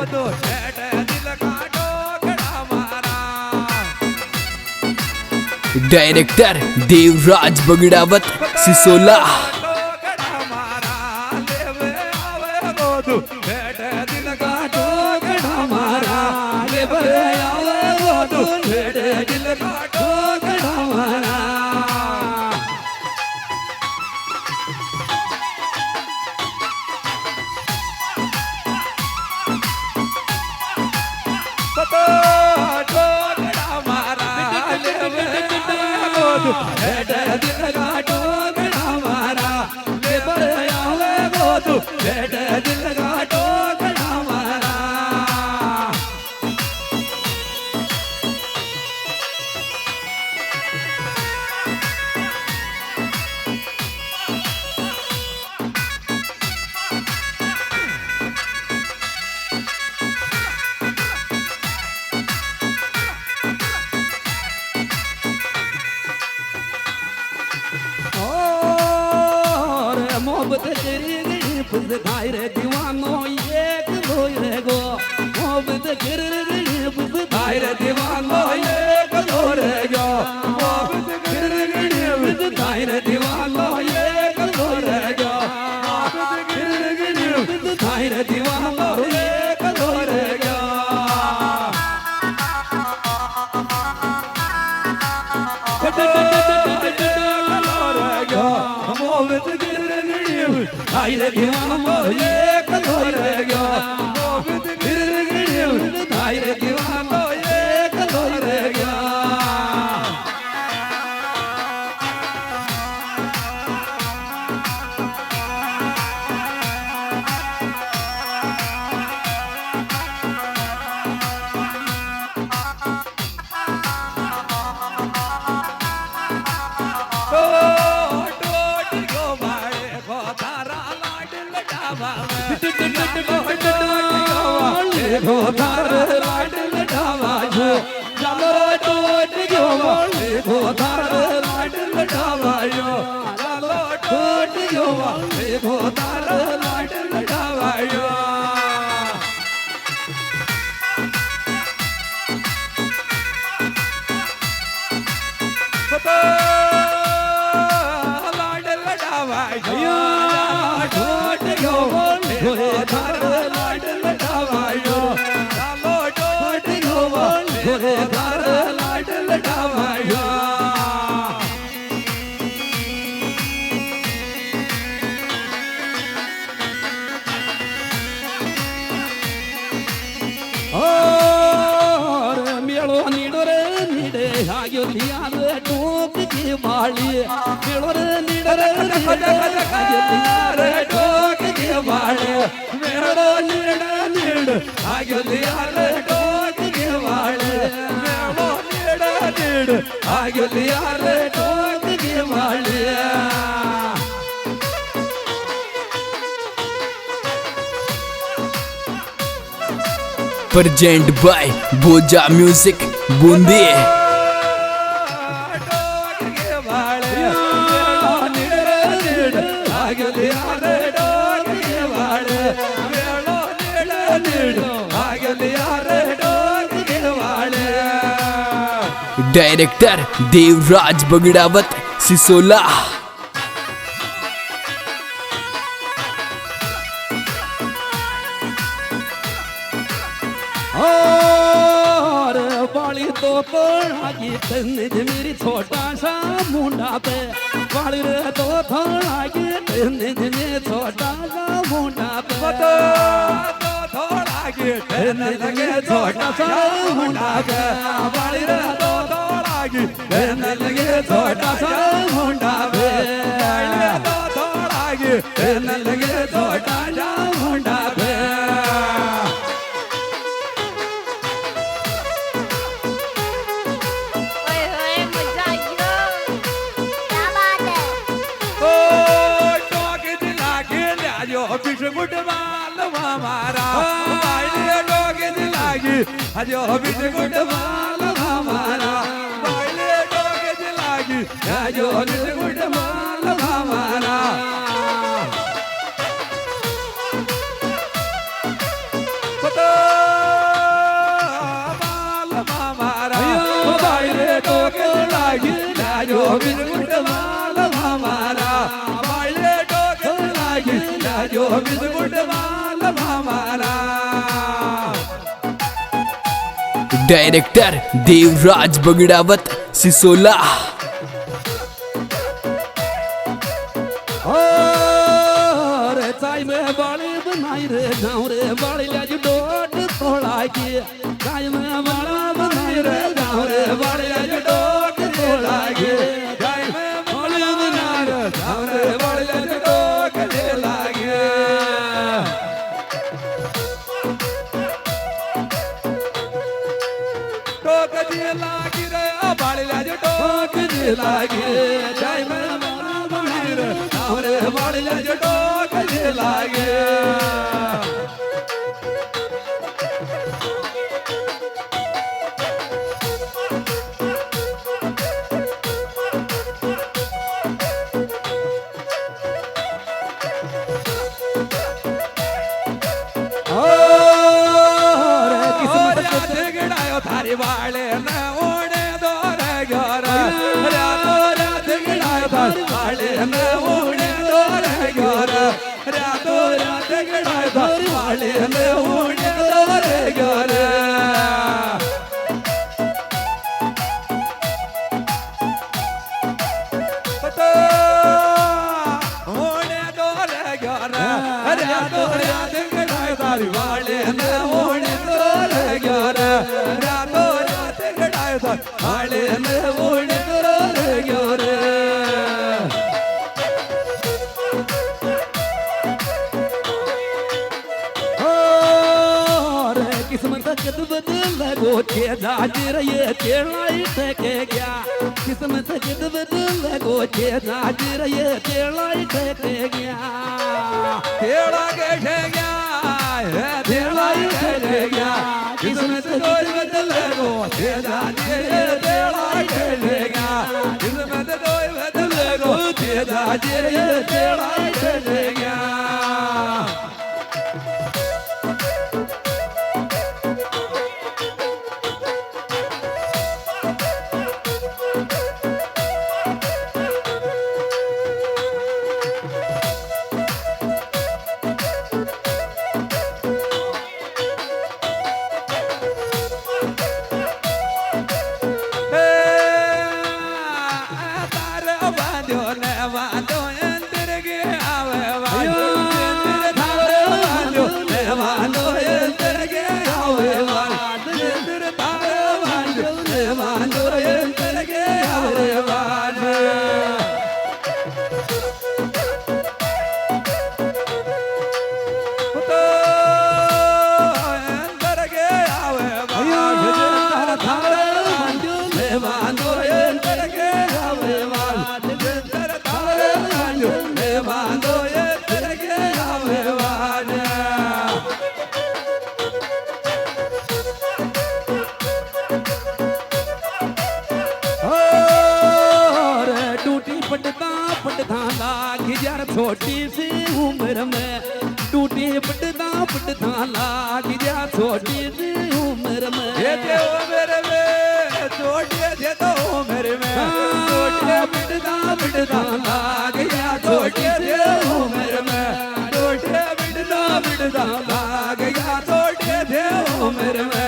तो छेड़ दिल का टोकड़ा मारा। डायरेक्टर देवराज बगड़ावत सिसोला। टोकड़ा मारा लेवे आवे गोदू छेड़ दिल का टोकड़ा मारा। लेवे आवे गोदू छेड़ दिल का टोकड़ा मारा। टोकड़ा मारा लेवे गोदू छेड़ दिल का टोकड़ा मारा। लेवे आवे गोदू छेड़ दिल का टोकड़ा मारा। मोहब्बत तेरी गई फुस खाई रे दीवानो एक लोई रे गो। मोहब्बत तेरी गई फुस खाई रे दीवानो एक लोई रे गो। मोहब्बत तेरी गई फुस खाई रे दीवानो एक लोई रे गो। मोहब्बत तेरी गई फुस खाई रे दीवानो एक लोई रे गो। आई रे दीवानो एक लोई रे गो। आई रे दीवानो एक लोई रे गो। गोधार लाड लटावा जो चलो टोट गयो वाले। गोधार लाड लटावा जो चलो टोट गयो वाले। गोधार लाड लटावा जो लाड लटावा जो टोट गयो वाले। गोधार लाड लटावा जो चलो टोट गयो वाले। गोधार लाड लटावा जो मेलो नीडो रे नीडे आयो लियाद टोक की माली। मेलो रे नीडो रे नीडे आयो लियाद टोक की माली। मेलो नीडे नीडे आयो लियाद टोक की माली। मेलो नीडे नीडे आयो लियाद टोक की माली। प्रेजेंट बाय बोजा म्यूजिक बूंदी। डायरेक्टर देवराज बगड़ावत सिसोला। बाली तो थोड़ा की तन्ज मेरी छोटा सा मुंडा पे। बाली रे तो थोड़ा की तन्ज में छोटा सा मुंडा पे। तो थोड़ा की तन्ज में छोटा सा मुंडा पे। बाली रे तो थोड़ा की तन्ज में छोटा सा मुंडा पे। बाली रे तो थोड़ा की तन्ज में छोटा सा मुंडा पे। बिस्कुट मालवा मारा बाइले डोगे दिलागी। अजो बिस्कुट मालवा मारा बाइले डोगे दिलागी। अजो बिस्कुट मालवा मारा। पता जाजो बिस्कुट वाला हमारा बाले डोक लागे जाजो बिस्कुट वाला हमारा डायरेक्टर देवराज बगड़ावत सिसोला रे चाय में बाले बनाई रे गाँव रे बाले लाज डोट तोड़ा के चाय में बाला बनाई रे गाँव रे बाले लाज डोट तोड़ा के चाय में बाले बनाई रे गाँव रे बाले लाज डोट लागे टोक जी लागी रे बाले लाज टोक जी लागे चाय में बाला बनाई रे गाँव रे बाले लाज टोक जी लागे थारी वाले न ओढ़े दो रे घर रातो रात गड़ाए थारी वाले न ओढ़े दो रे घर रातो रात गड़ाए थारी वाले न ओढ़े दो रे घर ओढ़े दो रे घर रातो रात गड़ाए थारी वाले न ओढ़े दो रे घर हाले में ओढ़ रे रे किस्मत कद बदल गो के जाजिर ये तेलाई टेके गया किस्मत कद बदल गो के जाजिर ये तेलाई टेके गया तेड़ा के गया है तेलाई टेके गया किस्मत कोई बदल गो के जाजिर ये तेलाई टेके गया किस्मत कोई बदल गो के जाजिर ये तेलाई टेके गया छोटी सी उम्र में टूटी पटदा पटदा लाग जा छोटी सी उम्र में ये तो उम्र में छोटी ये तो उम्र में टूटी पटदा पटदा लाग जा छोटी सी उम्र में टूटी पटदा पटदा लाग जा छोटी सी उम्र में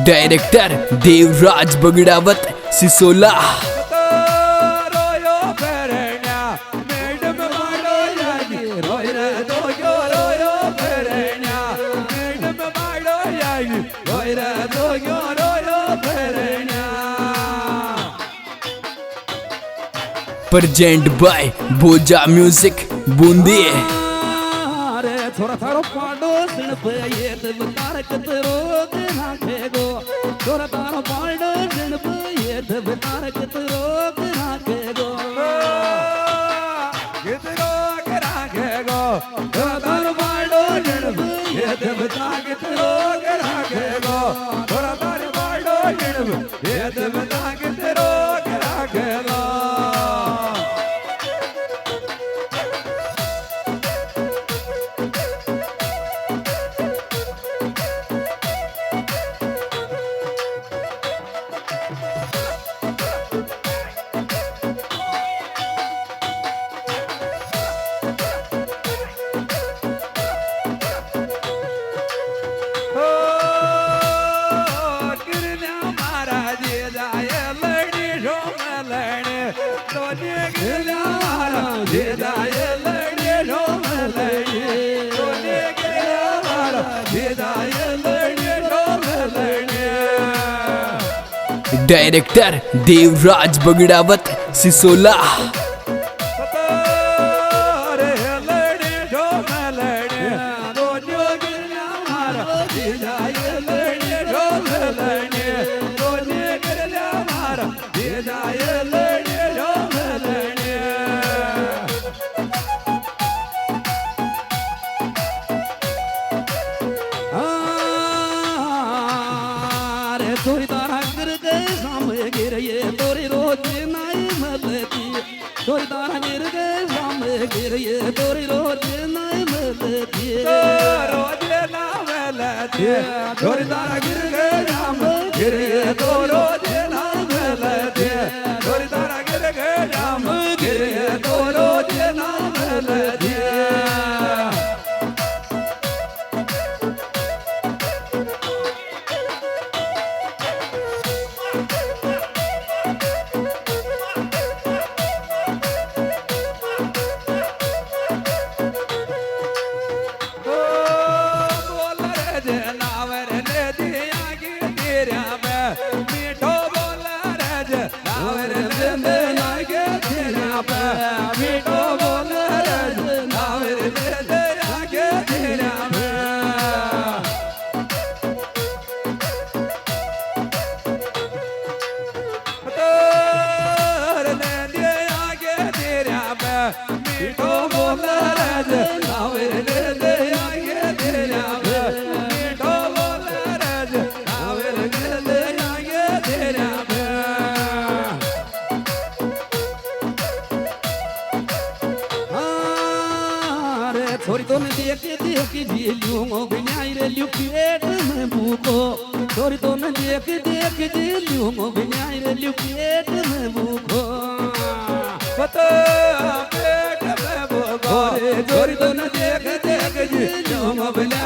director Devraj Bagdawat Sisola present by Bhoja music Bundi. छोरा थारो पाडो सिण पे ये दबकार कतरो ना खेगो छोरा तारो पाडो सिण पे ये दबकार कतरो ना खेगो कितरो करा खेगो छोरा तारो पाडो सिण पे ये दबकार कतरो करा खेगो छोरा तारो पाडो सिण पे ये दबकार कतरो करा खेगो डायरेक्टर देवराज बगड़ावत सिसोला थोड़ी तारा गिर गए सामने गिर ये तोरी रोज नाई मलती थोड़ी तारा गिर गए सामने गिर ये तोरी रोज नाई मलती रोज ना मिलती थोड़ी तारा गिर गए सामने गिर ये तो रोज ना मिलती थोड़ी तारा गिर गए सामने गिर ये तो रोज ना मिलती छोरी तो ने देख झीलूंगो बिनाई रे लुकेट में भूखो छोरी तो ने देख झीलूंगो बिनाई रे लुकेट में भूखो पता पेट में भूखो छोरी तो ने देख झीलूंगो बिनाई